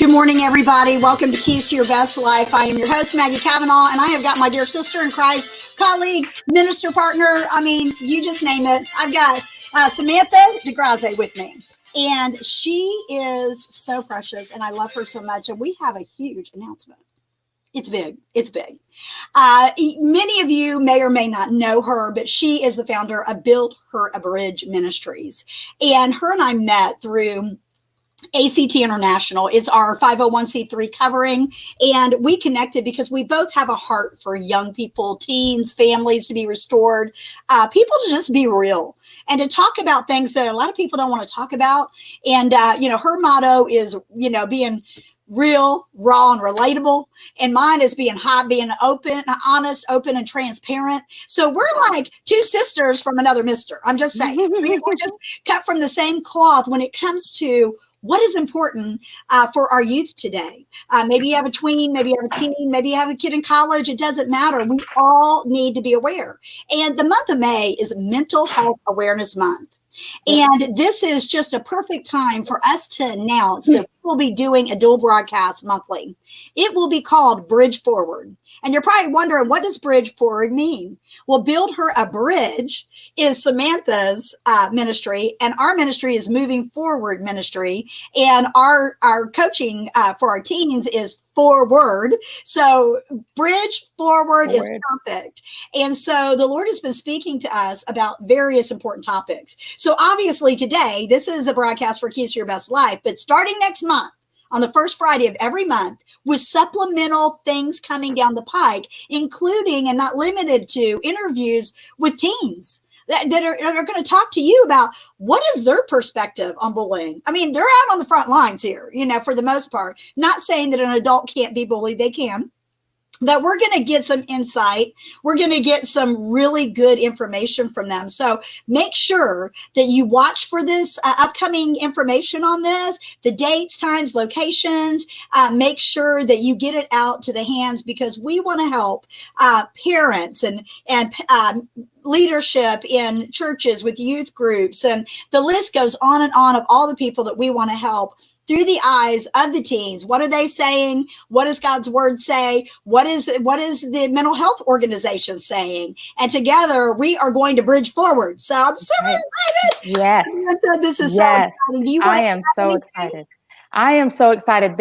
Good morning, everybody. Welcome to Keys to Your Best Life. I am your host, Maggie Cavanaugh, and I have got my dear sister in Christ, colleague, minister partner. I mean, you just name it. I've got Samantha Degrasse with me, and she is so precious, and I love her so much. And we have a huge announcement. It's big. It's big. Many of you may or may not know her, but she is the founder of Build Her a Bridge Ministries. And her and I met through ACT International. It's our 501c3 covering. And we connected because we both have a heart for young people, teens, families to be restored, people to just be real and to talk about things that a lot of people don't want to talk about. And, her motto is, being real, raw, and relatable. And mine is being hot, being open, honest, open, and transparent. So we're like two sisters from another mister. I'm just saying. We're just cut from the same cloth when it comes to what is important for our youth today. Maybe you have a tween, maybe you have a teen, maybe you have a kid in college. It doesn't matter. We all need to be aware. And the month of May is Mental Health Awareness Month. And this is just a perfect time for us to announce that we'll be doing a dual broadcast monthly. It will be called Bridge Forward. And you're probably wondering, what does Bridge Forward mean? Well, Build Her a Bridge is Samantha's ministry, and our ministry is Moving Forward Ministry. And our coaching for our teens is Forward. So Bridge Forward is perfect. And so the Lord has been speaking to us about various important topics. So obviously today, this is a broadcast for Keys to Your Best Life, but starting next month, on the first Friday of every month, with supplemental things coming down the pike, including and not limited to interviews with teens that are going to talk to you about what is their perspective on bullying. I mean, they're out on the front lines here, for the most part. Not saying that an adult can't be bullied, they can. But we're going to get some insight. We're going to get some really good information from them. So make sure that you watch for this upcoming information on this, the dates, times, locations. Make sure that you get it out to the hands, because we want to help parents and leadership in churches with youth groups. And the list goes on and on of all the people that we want to help through the eyes of the teens. What are they saying? What does God's word say? What is the mental health organization saying? And together we are going to bridge forward. So I'm super excited. Yes. This is so exciting. I am so excited. I am so excited.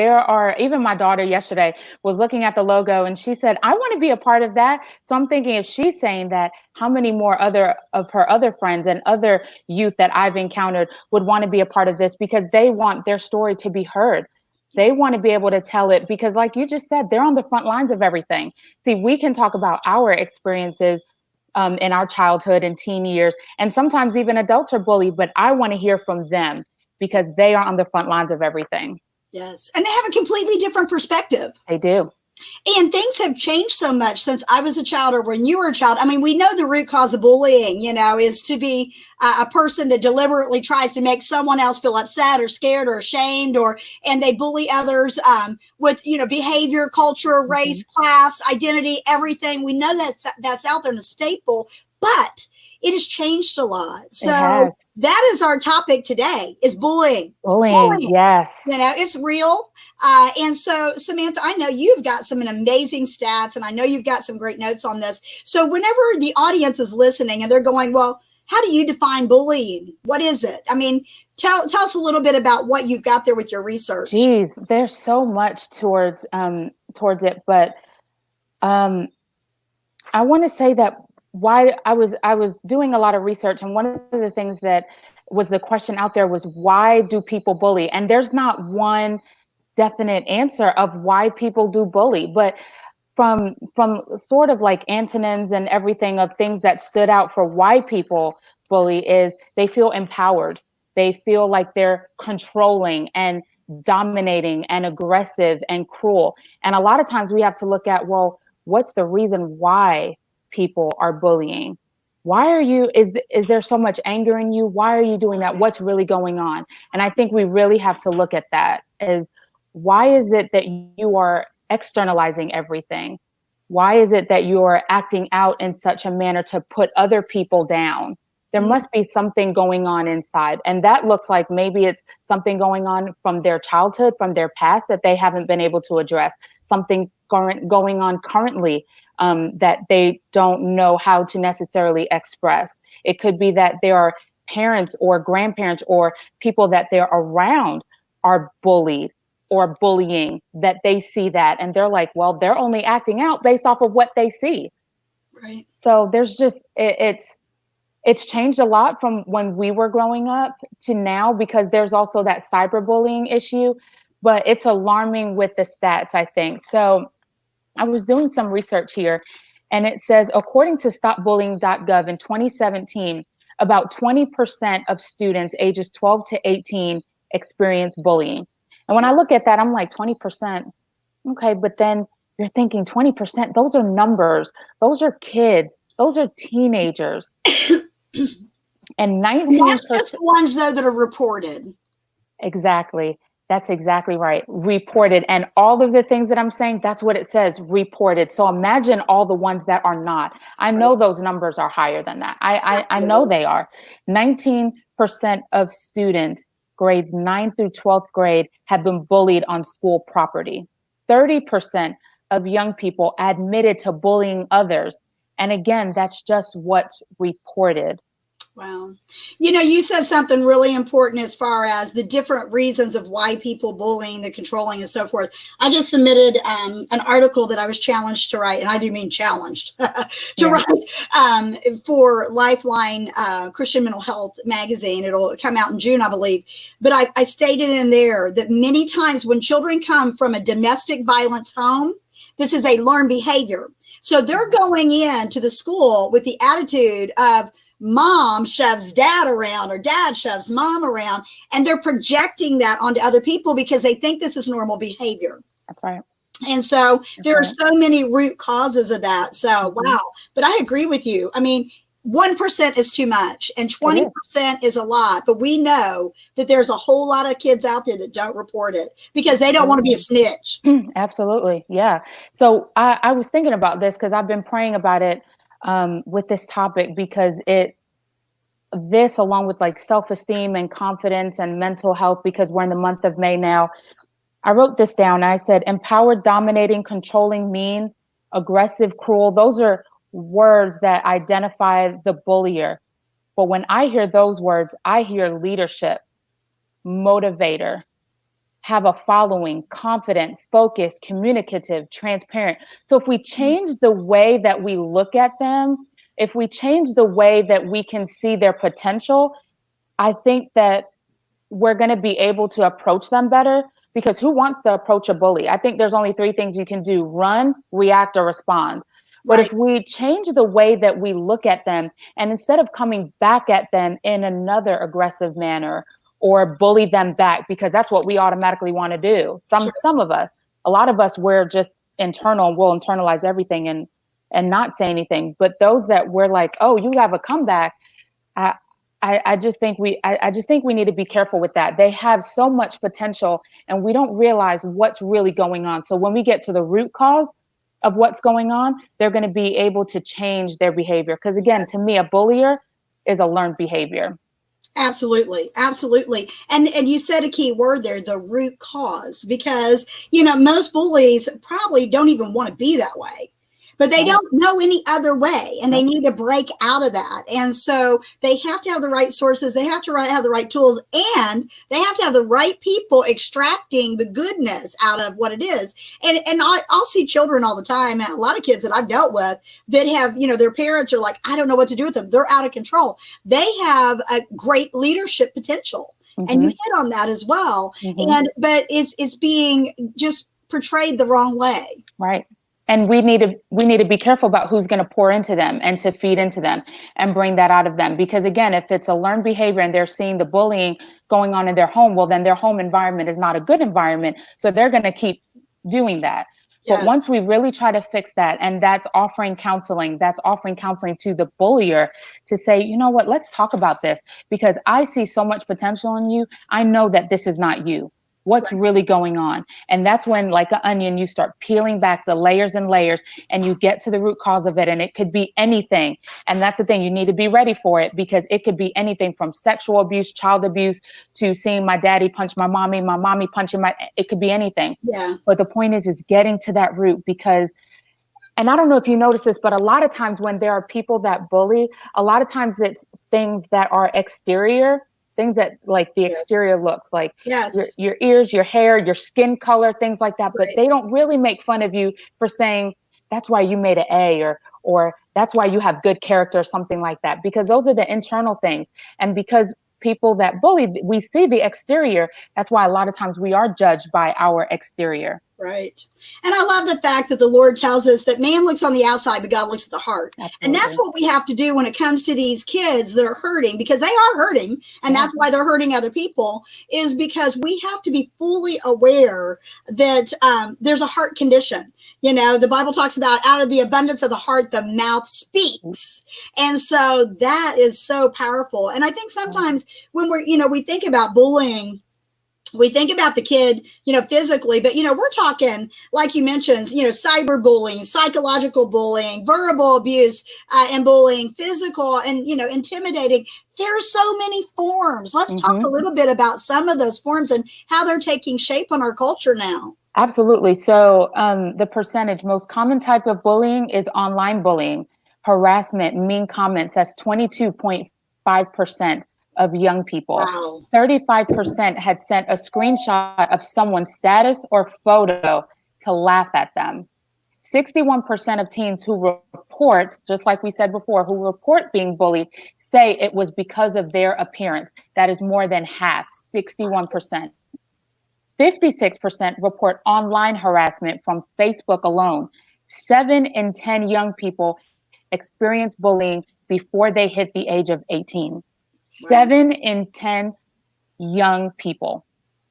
Even my daughter yesterday was looking at the logo and she said, I want to be a part of that. So I'm thinking, if she's saying that, how many more of her other friends and other youth that I've encountered would want to be a part of this, because they want their story to be heard. They want to be able to tell it, because like you just said, they're on the front lines of everything. See, we can talk about our experiences in our childhood and teen years, and sometimes even adults are bullied, but I want to hear from them, because they are on the front lines of everything. Yes. And they have a completely different perspective. They do. And things have changed so much since I was a child or when you were a child. I mean, we know the root cause of bullying, is to be a person that deliberately tries to make someone else feel upset or scared or ashamed, and they bully others with, behavior, culture, race, class, identity, everything. We know that's out there in a staple, but it has changed a lot. So that is our topic today, is bullying. Bullying, yes. It's real. And so, Samantha, I know you've got some amazing stats, and I know you've got some great notes on this. So whenever the audience is listening and they're going, well, how do you define bullying? What is it? I mean, tell us a little bit about what you've got there with your research. Geez, there's so much towards it. But I want to say that why I was doing a lot of research, and one of the things that was the question out there was, why do people bully? And there's not one definite answer of why people do bully, but from sort of like antonyms and everything of things that stood out for why people bully is they feel empowered. They feel like they're controlling and dominating and aggressive and cruel. And a lot of times we have to look at, well, what's the reason why people are bullying? Why are you, is there so much anger in you? Why are you doing that? What's really going on? And I think we really have to look at that as, why is it that you are externalizing everything? Why is it that you are acting out in such a manner to put other people down? There must be something going on inside. And that looks like maybe it's something going on from their childhood, from their past that they haven't been able to address, something going on currently that they don't know how to necessarily express. It could be that there are parents or grandparents or people that they're around are bullied or bullying, that they see that and they're like, well, they're only acting out based off of what they see. Right. So there's just, it's changed a lot from when we were growing up to now, because there's also that cyberbullying issue, but it's alarming with the stats, I think. So I was doing some research here, and it says, according to stopbullying.gov in 2017, about 20% of students ages 12 to 18 experience bullying. And when I look at that, I'm like, 20%. Okay, but then you're thinking 20%, those are numbers. Those are kids. Those are teenagers. And 19%. That's just the ones, though, that are reported. Exactly. That's exactly right. Reported. And all of the things that I'm saying, that's what it says, reported. So imagine all the ones that are not. I know those numbers are higher than that. I know they are. 19% of students grades 9 through 12th grade have been bullied on school property. 30% of young people admitted to bullying others. And again, that's just what's reported. Wow. You know, you said something really important as far as the different reasons of why people bullying, the controlling and so forth. I just submitted an article that I was challenged to write, and I do mean challenged to write for Lifeline Christian Mental Health magazine. It'll come out in June, I believe. But I stated in there that many times when children come from a domestic violence home, this is a learned behavior. So they're going into the school with the attitude of mom shoves dad around or dad shoves mom around, and they're projecting that onto other people because they think this is normal behavior. That's right. And so there are so many root causes of that. So, wow. But I agree with you. I mean, 1% is too much and 20% is a lot. But we know that there's a whole lot of kids out there that don't report it because they don't want to be a snitch. Absolutely. Yeah. So I was thinking about this because I've been praying about it with this topic, because this along with like self-esteem and confidence and mental health, because we're in the month of May now, I wrote this down. I said, empowered, dominating, controlling, mean, aggressive, cruel. Those are words that identify the bullier. But when I hear those words, I hear leadership, motivator, have a following, confident, focused, communicative, transparent. So if we change the way that we look at them, if we change the way that we can see their potential, I think that we're going to be able to approach them better. Because who wants to approach a bully? I think there's only 3 things you can do: run, react, or respond. But if we change the way that we look at them, and instead of coming back at them in another aggressive manner or bully them back, because that's what we automatically want to do. Some of us, a lot of us, we're just internal and we'll internalize everything and not say anything. But those that we're like, oh, you have a comeback, I just think we need to be careful with that. They have so much potential and we don't realize what's really going on. So when we get to the root cause of what's going on, they're going to be able to change their behavior. Because again, to me, a bullier is a learned behavior. Absolutely. Absolutely. And you said a key word there, the root cause, because, you know, most bullies probably don't even want to be that way. But they don't know any other way, and they need to break out of that. And so they have to have the right sources. They have to have the right tools, and they have to have the right people extracting the goodness out of what it is. And I'll see children all the time, and a lot of kids that I've dealt with that have, you know, their parents are like, I don't know what to do with them. They're out of control. They have a great leadership potential. And you hit on that as well. But it's being just portrayed the wrong way. Right. And we need to be careful about who's going to pour into them and to feed into them and bring that out of them. Because again, if it's a learned behavior and they're seeing the bullying going on in their home, well, then their home environment is not a good environment. So they're going to keep doing that. Yeah. But once we really try to fix that, and that's offering counseling to the bullier to say, you know what, let's talk about this, because I see so much potential in you. I know that this is not you. What's really going on? And that's when, like an onion, you start peeling back the layers and layers, and you get to the root cause of it. And it could be anything. And that's the thing, you need to be ready for it, because it could be anything from sexual abuse, child abuse, to seeing my daddy punch my mommy punching it could be anything. Yeah. But the point is getting to that root, because, and I don't know if you notice this, but a lot of times when there are people that bully, a lot of times it's things that are exterior, things that like the exterior looks like your ears, your hair, your skin color, things like that. But they don't really make fun of you for saying, that's why you made an A, or that's why you have good character, or something like that, because those are the internal things. And because people that bully, we see the exterior, that's why a lot of times we are judged by our exterior. Right. And I love the fact that the Lord tells us that man looks on the outside, but God looks at the heart. Absolutely. And that's what we have to do when it comes to these kids that are hurting, because they are hurting. And that's why they're hurting other people, is because we have to be fully aware that there's a heart condition. You know, the Bible talks about out of the abundance of the heart, the mouth speaks. And so that is so powerful. And I think sometimes when we think about bullying, we think about the kid, physically, but, we're talking, like you mentioned, cyberbullying, psychological bullying, verbal abuse, and bullying, physical and, intimidating. There are so many forms. Let's talk a little bit about some of those forms and how they're taking shape on our culture now. Absolutely. So the percentage, most common type of bullying is online bullying, harassment, mean comments. That's 22.5% of young people. Wow. 35% had sent a screenshot of someone's status or photo to laugh at them. 61% of teens who report, just like we said before, who report being bullied, say it was because of their appearance. That is more than half, 61%. 56% report online harassment from Facebook alone. 7 in 10 young people experience bullying before they hit the age of 18. 7 in 10 young people.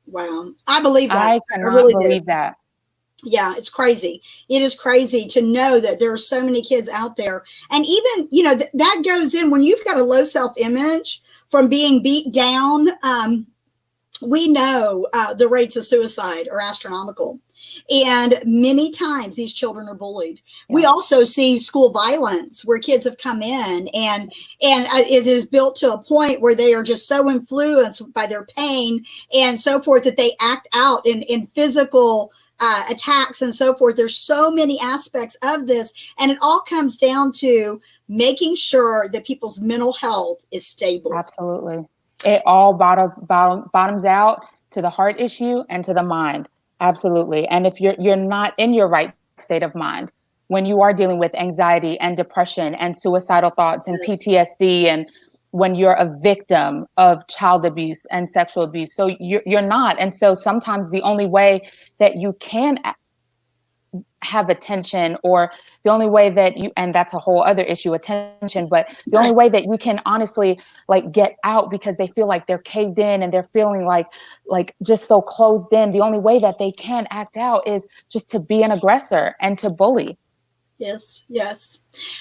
Wow. I believe that. I cannot believe that. Yeah, it's crazy. It is crazy to know that there are so many kids out there. And even, that goes in when you've got a low self-image from being beat down. We know the rates of suicide are astronomical. And many times these children are bullied. Yeah. We also see school violence where kids have come in and it is built to a point where they are just so influenced by their pain and so forth that they act out in physical attacks and so forth. There's so many aspects of this, and it all comes down to making sure that people's mental health is stable. Absolutely. It all bottoms out to the heart issue and to the mind. Absolutely. And if you're not in your right state of mind, when you are dealing with anxiety and depression and suicidal thoughts and PTSD, and when you're a victim of child abuse and sexual abuse, so you're not. And so sometimes the only way that you can have attention, or the only way that you, and that's a whole other issue, attention, but the only way that you can honestly get out, because they feel like they're caved in and they're feeling like just so closed in, the only way that they can act out is just to be an aggressor and to bully. Yes.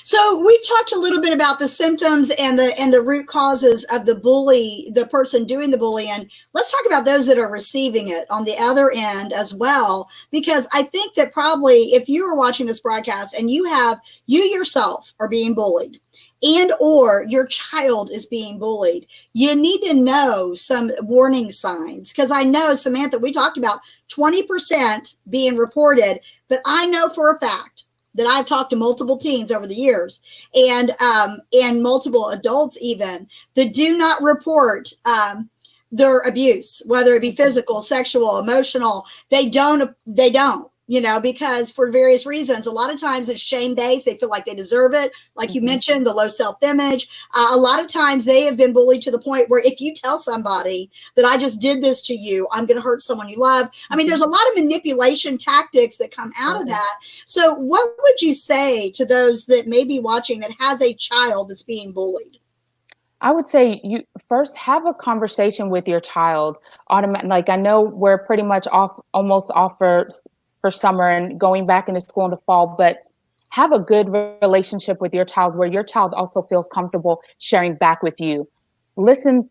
So we've talked a little bit about the symptoms and the root causes of the person doing the bullying. Let's talk about those that are receiving it on the other end as well, because I think that probably if you are watching this broadcast and you yourself are being bullied, and or your child is being bullied, you need to know some warning signs. Because I know, Samantha, we talked about 20% being reported, but I know for a fact that I've talked to multiple teens over the years and multiple adults even that do not report their abuse, whether it be physical, sexual, emotional. They don't, because for various reasons, a lot of times it's shame-based. They feel like they deserve it. Like you mentioned, the low self-image. A lot of times they have been bullied to the point where if you tell somebody that I just did this to you, I'm going to hurt someone you love. I mean, there's a lot of manipulation tactics that come out of that. So what would you say to those that may be watching that has a child that's being bullied? I would say you first have a conversation with your child. Like I know we're pretty much almost off for summer and going back into school in the fall, but have a good relationship with your child where your child also feels comfortable sharing back with you. Listen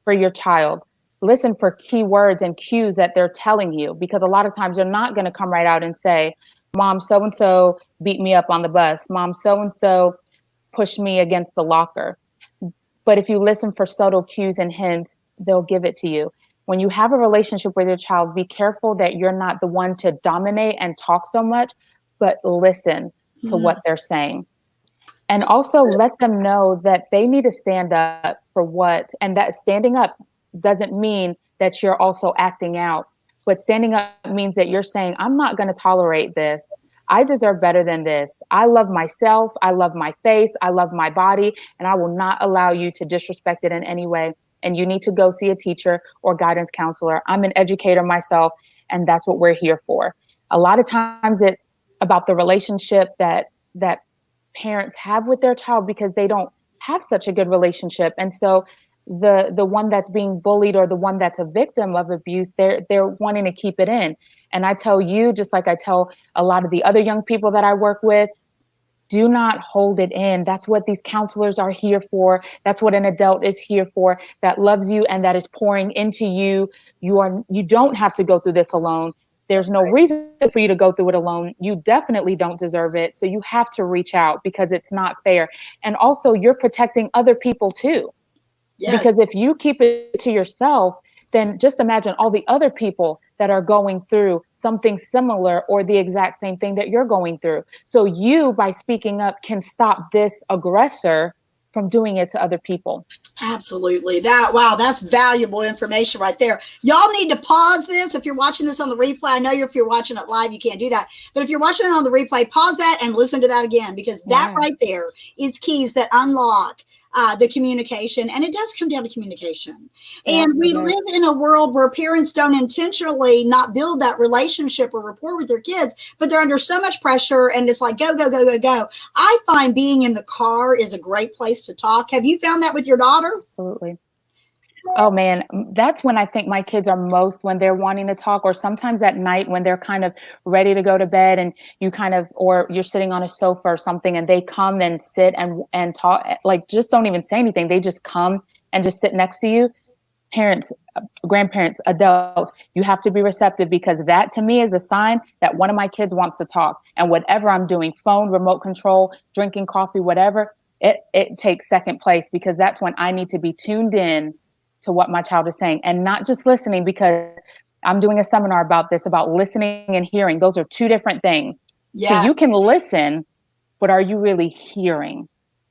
for your child. listen for key words and cues that they're telling you, because a lot of times they're not going to come right out and say, Mom so-and-so beat me up on the bus. Mom so-and-so pushed me against the locker. But if you listen for subtle cues and hints, they'll give it to you. When you have a relationship with your child, be careful that you're not the one to dominate and talk so much, but listen to what they're saying. And also let them know that they need to stand up for what, and that standing up doesn't mean that you're also acting out, but standing up means that you're saying, I'm not going to tolerate this. I deserve better than this. I love myself. I love my face. I love my body, and I will not allow you to disrespect it in any way. And you need to go see a teacher or guidance counselor. I'm an educator myself, and that's what we're here for. A lot of times it's about the relationship that parents have with their child, because they don't have such a good relationship. And so the one that's being bullied, or the one that's a victim of abuse, they're wanting to keep it in. And I tell you, just like I tell a lot of the other young people that I work with, do not hold it in. That's what these counselors are here for. That's what an adult is here for, that loves you and that is pouring into you. You don't have to go through this alone. There's no reason for you to go through it alone. You definitely don't deserve it. So you have to reach out, because it's not fair. And also, you're protecting other people too. Yes. Because if you keep it to yourself, then just imagine all the other people that are going through something similar or the exact same thing that you're going through. So you, by speaking up, can stop this aggressor from doing it to other people. Absolutely. Wow, that's valuable information right there. Y'all need to pause this. If you're watching this on the replay, I know if you're watching it live, you can't do that. But if you're watching it on the replay, pause that and listen to that again, because that right there is keys that unlock the communication. And it does come down to communication. And we live in a world where parents don't intentionally not build that relationship or rapport with their kids, but they're under so much pressure, and it's like, go, go, go, go, go. I find being in the car is a great place to talk. Have you found that with your daughter? Absolutely. Oh man, that's when I think my kids are most, when they're wanting to talk, or sometimes at night when they're kind of ready to go to bed, and you kind of, or you're sitting on a sofa or something, and they come and sit and talk, like, just don't even say anything. They just come and just sit next to you. Parents, grandparents, adults, you have to be receptive, because that to me is a sign that one of my kids wants to talk. And whatever I'm doing, phone, remote control, drinking coffee, whatever, it takes second place, because that's when I need to be tuned in to what my child is saying, and not just listening, because I'm doing a seminar about this, about listening and hearing. Those are two different things. Yeah. So you can listen, but are you really hearing?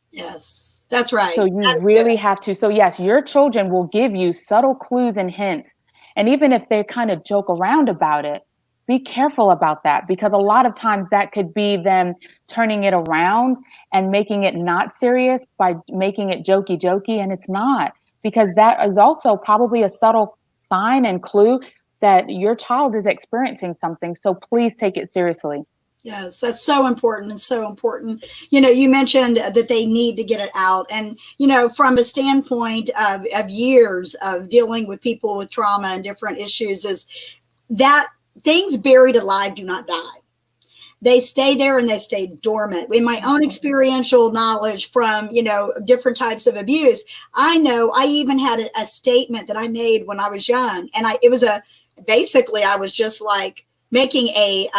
Yes, that's right. So you really have to. So yes, your children will give you subtle clues and hints. And even if they kind of joke around about it, be careful about that, because a lot of times that could be them turning it around and making it not serious by making it jokey, and it's not. Because that is also probably a subtle sign and clue that your child is experiencing something. So please take it seriously. Yes, that's so important. It's so important. You know, you mentioned that they need to get it out. And, you know, from a standpoint of years of dealing with people with trauma and different issues, is that things buried alive do not die. They stay there and they stay dormant. In my own experiential knowledge from, you know, different types of abuse, I know I even had a statement that I made when I was young. And basically I was just like making a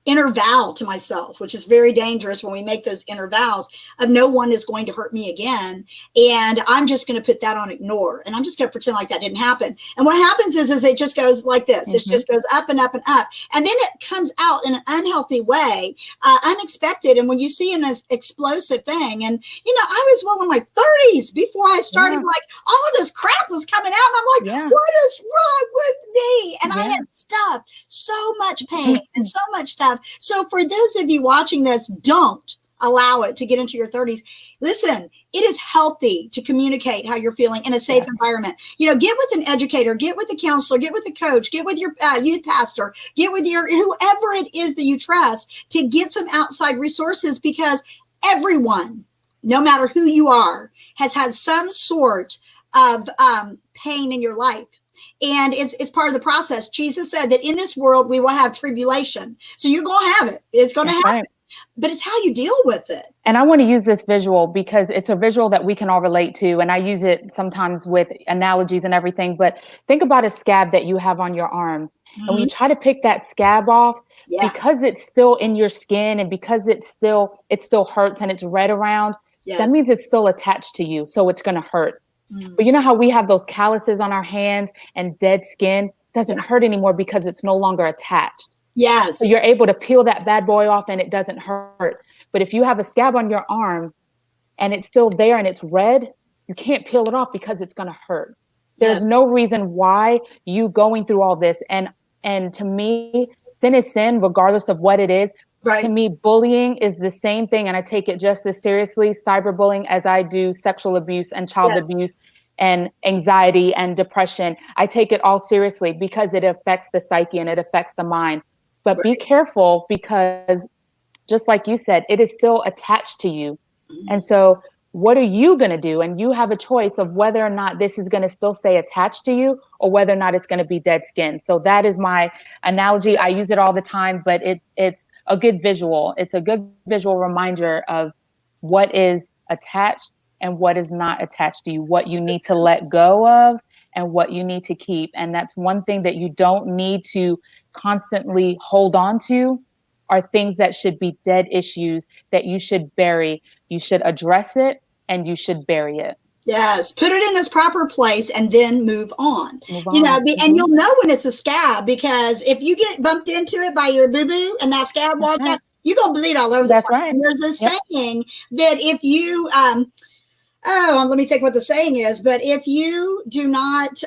inner vow to myself, which is very dangerous when we make those inner vows of no one is going to hurt me again. And I'm just going to put that on ignore. And I'm just going to pretend like that didn't happen. And what happens is it just goes like this. It just goes up and up and up. And then it comes out in an unhealthy way, unexpected. And when you see an explosive thing, and, you know, I was well in my 30s before I started, like all of this crap was coming out. And I'm like, what is wrong with me? And I had stuffed so much pain and so much stuff. So for those of you watching this, don't allow it to get into your 30s. Listen, it is healthy to communicate how you're feeling in a safe environment. You know, get with an educator, get with a counselor, get with a coach, get with your youth pastor, get with your whoever it is that you trust to get some outside resources, because everyone, no matter who you are, has had some sort of pain in your life. And it's part of the process. Jesus said that in this world, we will have tribulation. So you're going to have it. It's going to happen. Right. but it's how you deal with it. And I want to use this visual because it's a visual that we can all relate to. And I use it sometimes with analogies and everything. But think about a scab that you have on your arm. And when you try to pick that scab off, because it's still in your skin and because it still hurts and it's red around, that means it's still attached to you. So it's going to hurt. But you know how we have those calluses on our hands and dead skin doesn't hurt anymore because it's no longer attached. Yes. So you're able to peel that bad boy off and it doesn't hurt. But if you have a scab on your arm and it's still there and it's red, you can't peel it off because it's going to hurt. There's no reason why you going through all this. And to me, sin is sin, regardless of what it is. Right. To me, bullying is the same thing. And I take it just as seriously, cyberbullying, as I do sexual abuse and child abuse and anxiety and depression. I take it all seriously because it affects the psyche and it affects the mind. But be careful because just like you said, it is still attached to you. And so what are you going to do? And you have a choice of whether or not this is going to still stay attached to you or whether or not it's going to be dead skin. So that is my analogy. I use it all the time, but it's a good visual. It's a good visual reminder of what is attached and what is not attached to you, what you need to let go of and what you need to keep. And that's one thing that you don't need to constantly hold on to are things that should be dead issues that you should bury. You should address it and you should bury it. Yes, put it in its proper place and then move on. You know, and you'll know when it's a scab because if you get bumped into it by your boo-boo and that scab walks out, you're going to bleed all over the place. Right. And there's a saying that if you, let me think what the saying is, but if you do not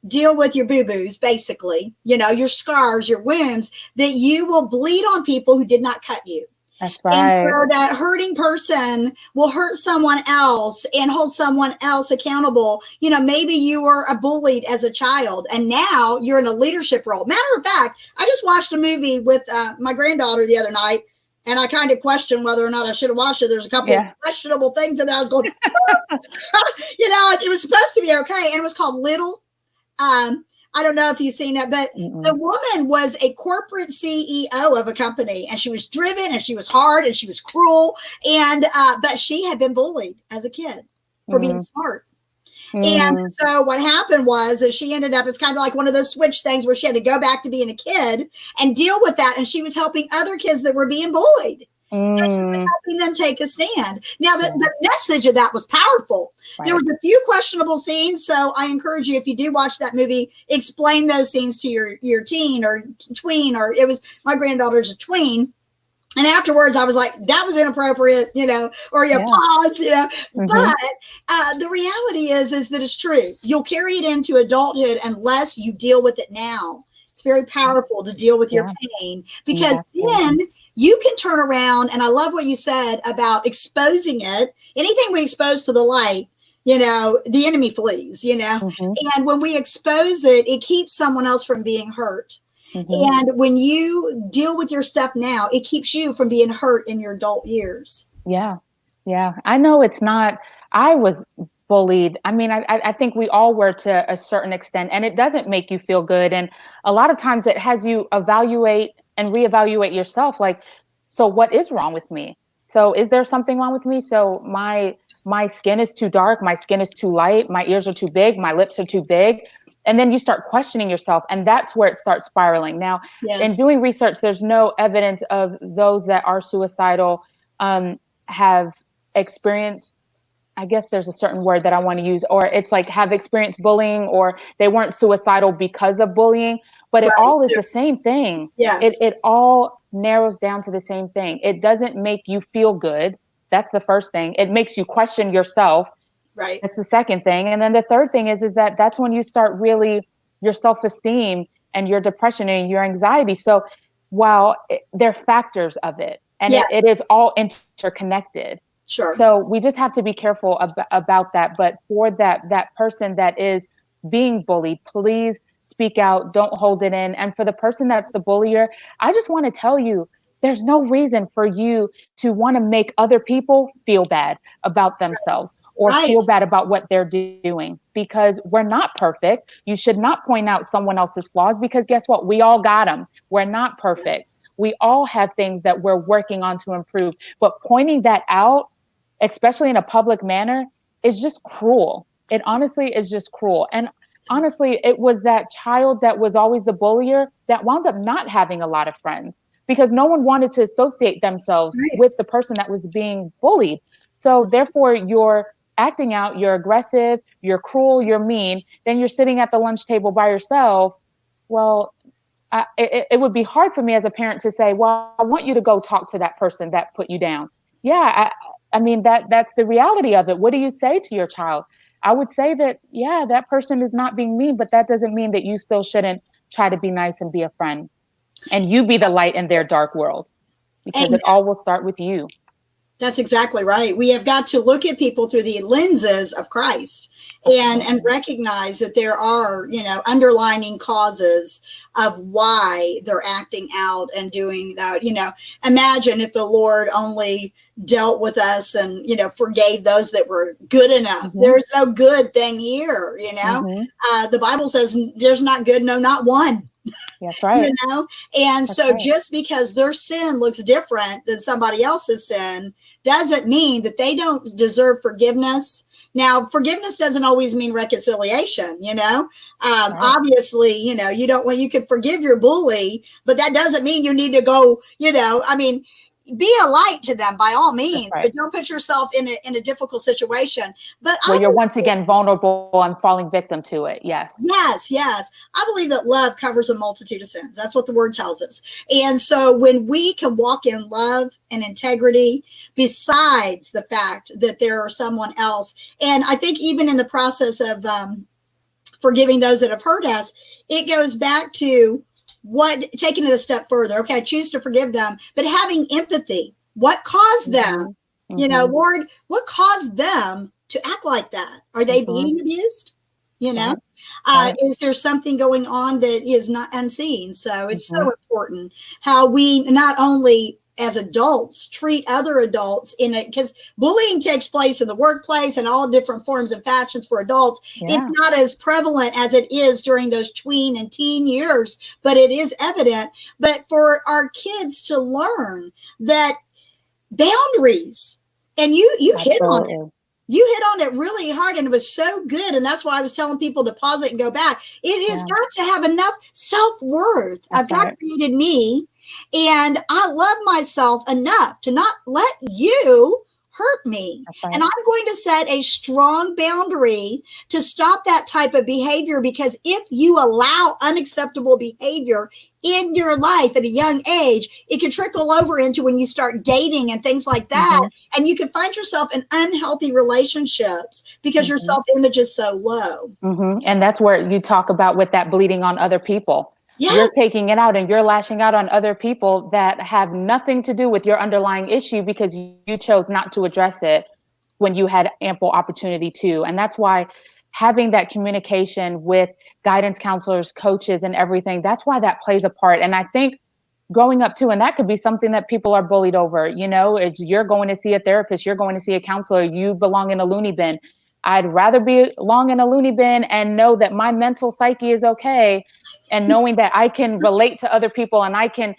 deal with your boo-boos, basically, you know, your scars, your wounds, that you will bleed on people who did not cut you. That's right. And so that hurting person will hurt someone else and hold someone else accountable. You know, maybe you were bullied as a child and now you're in a leadership role. Matter of fact, I just watched a movie with my granddaughter the other night and I kind of questioned whether or not I should have watched it. There's a couple of questionable things in there. I was going, you know, it was supposed to be okay. And it was called Little. I don't know if you've seen it, but the woman was a corporate CEO of a company and she was driven and she was hard and she was cruel. And, but she had been bullied as a kid for being smart. And so what happened was that she ended up, it's kind of like one of those switch things where she had to go back to being a kid and deal with that. And she was helping other kids that were being bullied. And she was helping them take a stand. Now, the message of that was powerful. Right. There was a few questionable scenes, so I encourage you, if you do watch that movie, explain those scenes to your teen or tween, or it was my granddaughter's a tween. And afterwards, I was like, that was inappropriate, you know, or you pause, you know. But the reality is that it's true. You'll carry it into adulthood unless you deal with it now. It's very powerful to deal with your pain because then you can turn around. And I love what you said about exposing it. Anything we expose to the light, you know, the enemy flees, you know, and when we expose it, it keeps someone else from being hurt. And when you deal with your stuff now, it keeps you from being hurt in your adult years. Yeah. I know it's not, I was bullied. I mean, I think we all were to a certain extent, and it doesn't make you feel good. And a lot of times it has you evaluate and reevaluate yourself. Like, so what is wrong with me? So is there something wrong with me? So my skin is too dark. My skin is too light. My ears are too big. My lips are too big. And then you start questioning yourself, and that's where it starts spiraling. Now, in doing research, there's no evidence of those that are suicidal have experienced, I guess there's a certain word that I want to use, or it's like have experienced bullying, or they weren't suicidal because of bullying, but it all is the same thing. It all narrows down to the same thing. It doesn't make you feel good. That's the first thing. It makes you question yourself. Right. That's the second thing. And then the third thing is that that's when you start really your self-esteem and your depression and your anxiety. So while they're factors of it, and it is all interconnected. Sure. So we just have to be careful about that. But for that person that is being bullied, please speak out. Don't hold it in. And for the person that's the bullier, I just want to tell you, there's no reason for you to want to make other people feel bad about themselves or feel bad about what they're doing, because we're not perfect. You should not point out someone else's flaws because guess what? We all got them. We're not perfect. We all have things that we're working on to improve, but pointing that out, especially in a public manner, is just cruel. It honestly is just cruel. And honestly, it was that child that was always the bullier that wound up not having a lot of friends because no one wanted to associate themselves Right. with the person that was being bullied. So therefore, you're acting out, you're aggressive, you're cruel, you're mean, then you're sitting at the lunch table by yourself. Well, it would be hard for me as a parent to say, well, I want you to go talk to that person that put you down. Yeah, I mean, that's the reality of it. What do you say to your child? I would say that, yeah, that person is not being mean, but that doesn't mean that you still shouldn't try to be nice and be a friend. And you be the light in their dark world, because it all will start with you. That's exactly right. We have got to look at people through the lenses of Christ and recognize that there are, underlining causes of why they're acting out and doing that. Imagine if the Lord only dealt with us and, forgave those that were good enough. Mm-hmm. There's no good thing here, Mm-hmm. The Bible says there's not good, no, not one. That's right. And that's so right. Just because their sin looks different than somebody else's sin doesn't mean that they don't deserve forgiveness. Now, forgiveness doesn't always mean reconciliation, right. Obviously, you don't want, you can forgive your bully, but that doesn't mean you need to go, be a light to them by all means, right. But don't put yourself in a difficult situation. But where you're once again vulnerable and falling victim to it. Yes. Yes. I believe that love covers a multitude of sins. That's what the word tells us. And so when we can walk in love and integrity, besides the fact that there are someone else, and I think even in the process of forgiving those that have hurt us, it goes back to taking it a step further. Okay, I choose to forgive them, but having empathy. What caused them? Mm-hmm. Lord, what caused them to act like that? Are they mm-hmm. being abused? Right. Is there something going on that is not unseen? So it's mm-hmm. so important how we not only as adults treat other adults because bullying takes place in the workplace and all different forms and fashions for adults. Yeah. It's not as prevalent as it is during those tween and teen years, but it is evident. But for our kids to learn that boundaries, and you hit on it. You hit on it really hard, and it was so good. And that's why I was telling people to pause it and go back. It has got to have enough self-worth. God created me, and I love myself enough to not let you hurt me. Right. And I'm going to set a strong boundary to stop that type of behavior, because if you allow unacceptable behavior in your life at a young age, it can trickle over into when you start dating and things like that. Mm-hmm. And you can find yourself in unhealthy relationships because mm-hmm. your self-image is so low. Mm-hmm. And that's where you talk about with that bleeding on other people. Yes. You're taking it out and you're lashing out on other people that have nothing to do with your underlying issue because you chose not to address it when you had ample opportunity to. And that's why having that communication with guidance counselors, coaches, and everything, that's why that plays a part. And I think growing up too, and that could be something that people are bullied over, it's you're going to see a therapist, you're going to see a counselor, you belong in a loony bin. I'd rather belong in a loony bin and know that my mental psyche is okay, and knowing that I can relate to other people and I can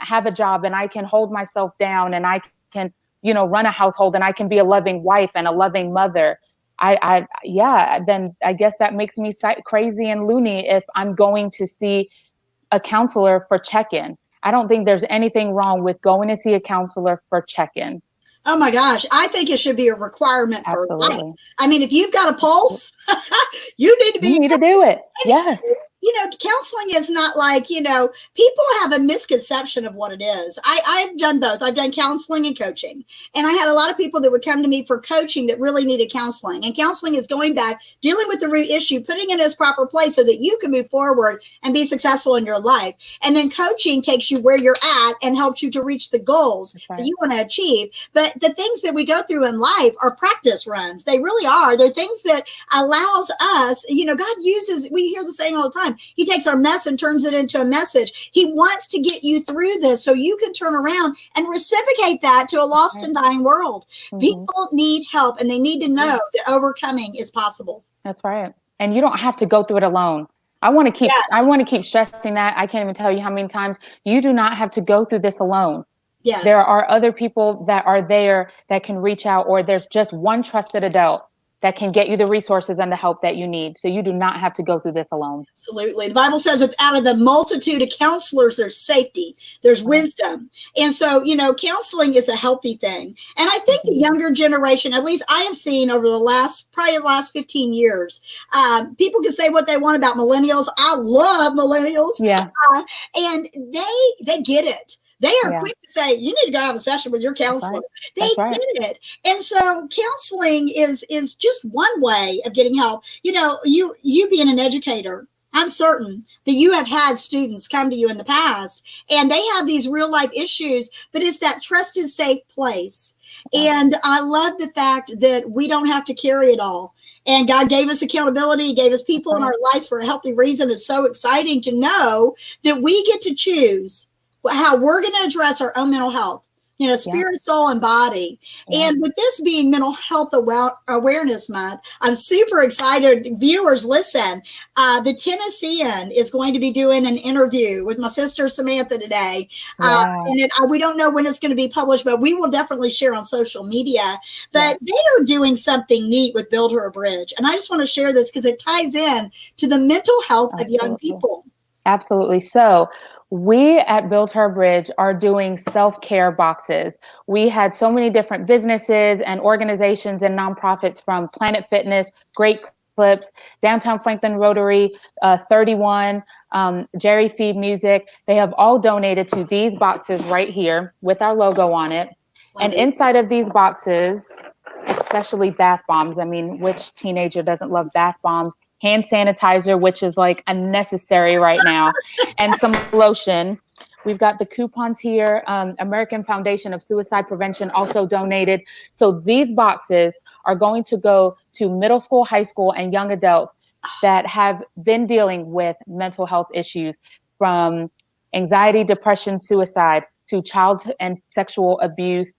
have a job and I can hold myself down and I can, run a household and I can be a loving wife and a loving mother. Then I guess that makes me crazy and loony if I'm going to see a counselor for check-in. I don't think there's anything wrong with going to see a counselor for check-in. Oh my gosh, I think it should be a requirement for life. I mean, if you've got a pulse, you need to do it. Yes. Counseling is not like, people have a misconception of what it is. I've done both. I've done counseling and coaching. And I had a lot of people that would come to me for coaching that really needed counseling. And counseling is going back, dealing with the root issue, putting it in its proper place so that you can move forward and be successful in your life. And then coaching takes you where you're at and helps you to reach the goals that you want to achieve. But the things that we go through in life are practice runs. They really are. They're things that allows us, God uses, we hear the saying all the time, he takes our mess and turns it into a message. He wants to get you through this so you can turn around and reciprocate that to a lost and dying world. Mm-hmm. People need help, and they need to know that overcoming is possible. That's right. And you don't have to go through it alone. I want Yes. to keep stressing that. I can't even tell you how many times you do not have to go through this alone. Yes. There are other people that are there that can reach out, or there's just one trusted adult that can get you the resources and the help that you need. So you do not have to go through this alone. Absolutely. The Bible says that out of the multitude of counselors, there's safety, there's wisdom. And so, counseling is a healthy thing. And I think the younger generation, at least I have seen over probably the last 15 years, people can say what they want about millennials. I love millennials. Yeah. And they get it. They are quick to say, you need to go have a session with your counselor. They get it. And so counseling is just one way of getting help. You being an educator, I'm certain that you have had students come to you in the past and they have these real life issues, but it's that trusted, safe place. And I love the fact that we don't have to carry it all. And God gave us accountability. He gave us people in our lives for a healthy reason. It's so exciting to know that we get to choose how we're going to address our own mental health, spirit, soul, and body. And with this being Mental Health Awareness Month, I'm super excited. Viewers, listen, the Tennessean is going to be doing an interview with my sister Samantha today. And we don't know when it's going to be published, but we will definitely share on social media. But they are doing something neat with Build Her a Bridge. And I just want to share this because it ties in to the mental health of young people. Absolutely. So we at Build Her Bridge are doing self-care boxes. We had so many different businesses and organizations and nonprofits, from Planet Fitness, Great Clips, Downtown Franklin Rotary, 31, Jerry Feed Music. They have all donated to these boxes right here with our logo on it. And inside of these boxes, especially bath bombs. I mean, which teenager doesn't love bath bombs? Hand sanitizer, which is like unnecessary right now, and some lotion. We've got the coupons here. American Foundation of Suicide Prevention also donated. So these boxes are going to go to middle school, high school, and young adults that have been dealing with mental health issues, from anxiety, depression, suicide, to child and sexual abuse,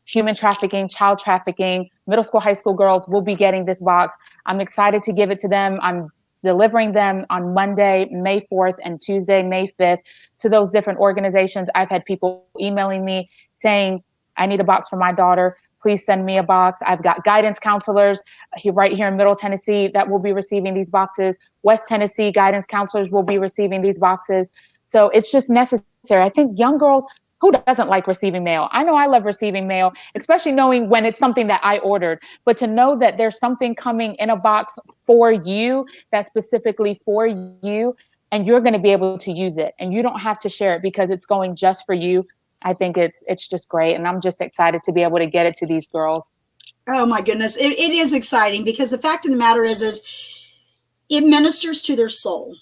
human trafficking, child trafficking. Middle school, high school girls will be getting this box. I'm excited to give it to them. I'm delivering them on Monday, May 4th, and Tuesday, May 5th, to those different organizations. I've had people emailing me saying, I need a box for my daughter. Please send me a box. I've got guidance counselors right here in Middle Tennessee that will be receiving these boxes. West Tennessee guidance counselors will be receiving these boxes. So it's just necessary. I think young girls, who doesn't like receiving mail? I know I love receiving mail, especially knowing when it's something that I ordered. But to know that there's something coming in a box for you, that's specifically for you, and you're going to be able to use it, and you don't have to share it because it's going just for you. I think it's just great, and I'm just excited to be able to get it to these girls. Oh my goodness, it is exciting, because the fact of the matter is it ministers to their soul.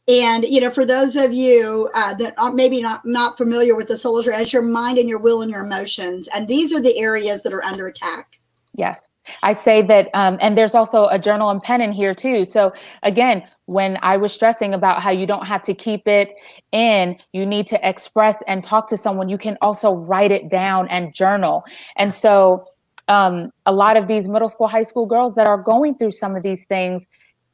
And, for those of you that are maybe not familiar with the soul, it's your mind and your will and your emotions. And these are the areas that are under attack. Yes. I say that, and there's also a journal and pen in here too. So again, when I was stressing about how you don't have to keep it in, you need to express and talk to someone, you can also write it down and journal. And so a lot of these middle school, high school girls that are going through some of these things,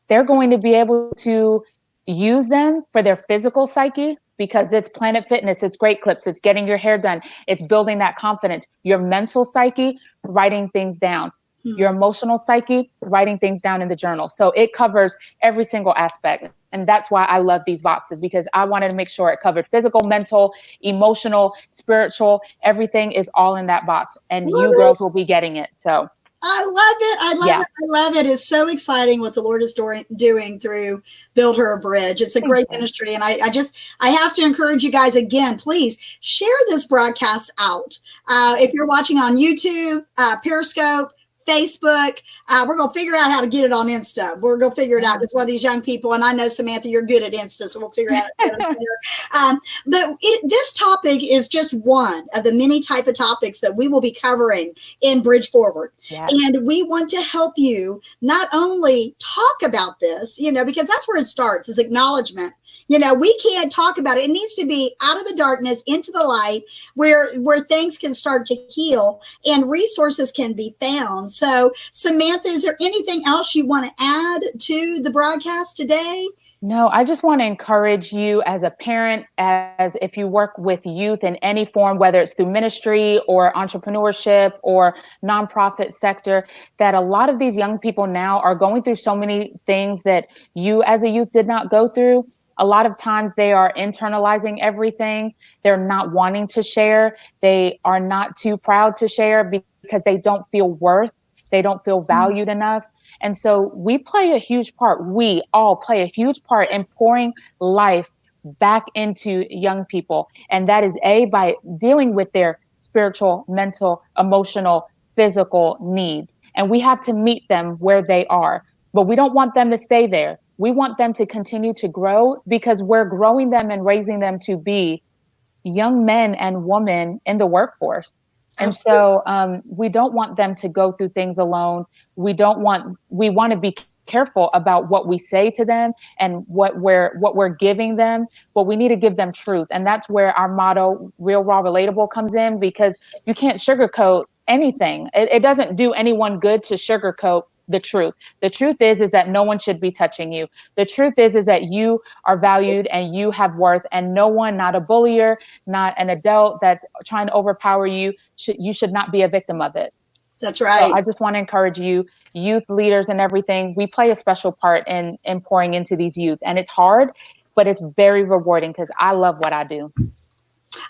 they're going to be able to use them for their physical psyche, because it's Planet Fitness, it's Great Clips, it's getting your hair done, it's building that confidence. Your mental psyche, writing things down. Your emotional psyche, writing things down in the journal. So it covers every single aspect. And that's why I love these boxes, because I wanted to make sure it covered physical, mental, emotional, spiritual. Everything is all in that box, and you girls will be getting it. So I love it. I love it. It's so exciting what the Lord is doing through Build Her a Bridge. It's a great ministry. And I have to encourage you guys again, please share this broadcast out. If you're watching on YouTube, Periscope, Facebook, we're going to figure out how to get it on Insta. We're going to figure it out. It's one of these young people. And I know, Samantha, you're good at Insta, so we'll figure out but this topic is just one of the many type of topics that we will be covering in Bridge Forward. Yeah. And we want to help you not only talk about this, because that's where it starts, is acknowledgement. We can't talk about it. It needs to be out of the darkness into the light, where things can start to heal and resources can be found, So Samantha, is there anything else you want to add to the broadcast today? No, I just want to encourage you as a parent, as if you work with youth in any form, whether it's through ministry or entrepreneurship or nonprofit sector, that a lot of these young people now are going through so many things that you as a youth did not go through. A lot of times they are internalizing everything. They're not wanting to share. They are not too proud to share because they don't feel worth. They don't feel valued enough. And so we play a huge part. We all play a huge part in pouring life back into young people. And that is by dealing with their spiritual, mental, emotional, physical needs. And we have to meet them where they are. But we don't want them to stay there. We want them to continue to grow because we're growing them and raising them to be young men and women in the workforce. And so we don't want them to go through things alone. We want to be careful about what we say to them and what we're giving them, but we need to give them truth. And that's where our motto, real, raw, relatable, comes in, because you can't sugarcoat anything. It doesn't do anyone good to sugarcoat the truth. The truth is that no one should be touching you. The truth is that you are valued and you have worth, and no one, not a bullier, not an adult that's trying to overpower you, you should not be a victim of it. That's right. So I just want to encourage you, youth leaders and everything. We play a special part in pouring into these youth, and it's hard, but it's very rewarding because I love what I do.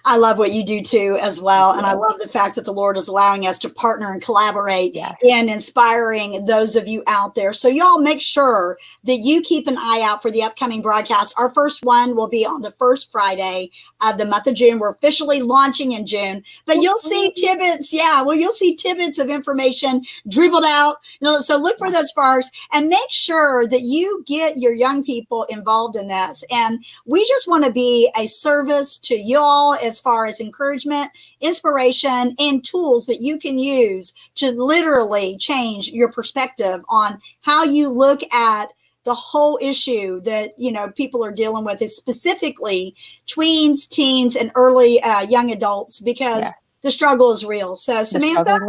I love what you do too as well. And I love the fact that the Lord is allowing us to partner and collaborate in inspiring those of you out there. So y'all make sure that you keep an eye out for the upcoming broadcast. Our first one will be on the first Friday of the month of June. We're officially launching in June, but you'll see tidbits. You'll see tidbits of information dribbled out. So look for those first and make sure that you get your young people involved in this. And we just want to be a service to y'all as far as encouragement, inspiration, and tools that you can use to literally change your perspective on how you look at the whole issue that, people are dealing with, is specifically tweens, teens, and early young adults, because the struggle is real. So Samantha,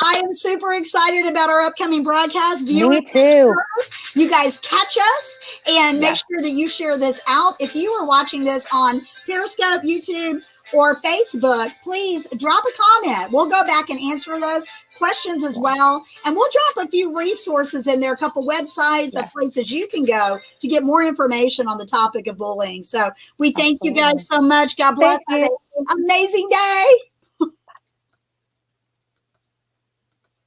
I am super excited about our upcoming broadcast. Me too. You guys catch us and make sure that you share this out. If you are watching this on Periscope, YouTube, or Facebook, please drop a comment. We'll go back and answer those questions as well. And we'll drop a few resources in there, a couple websites of places you can go to get more information on the topic of bullying. So we thank you guys so much. God bless. Have an amazing day.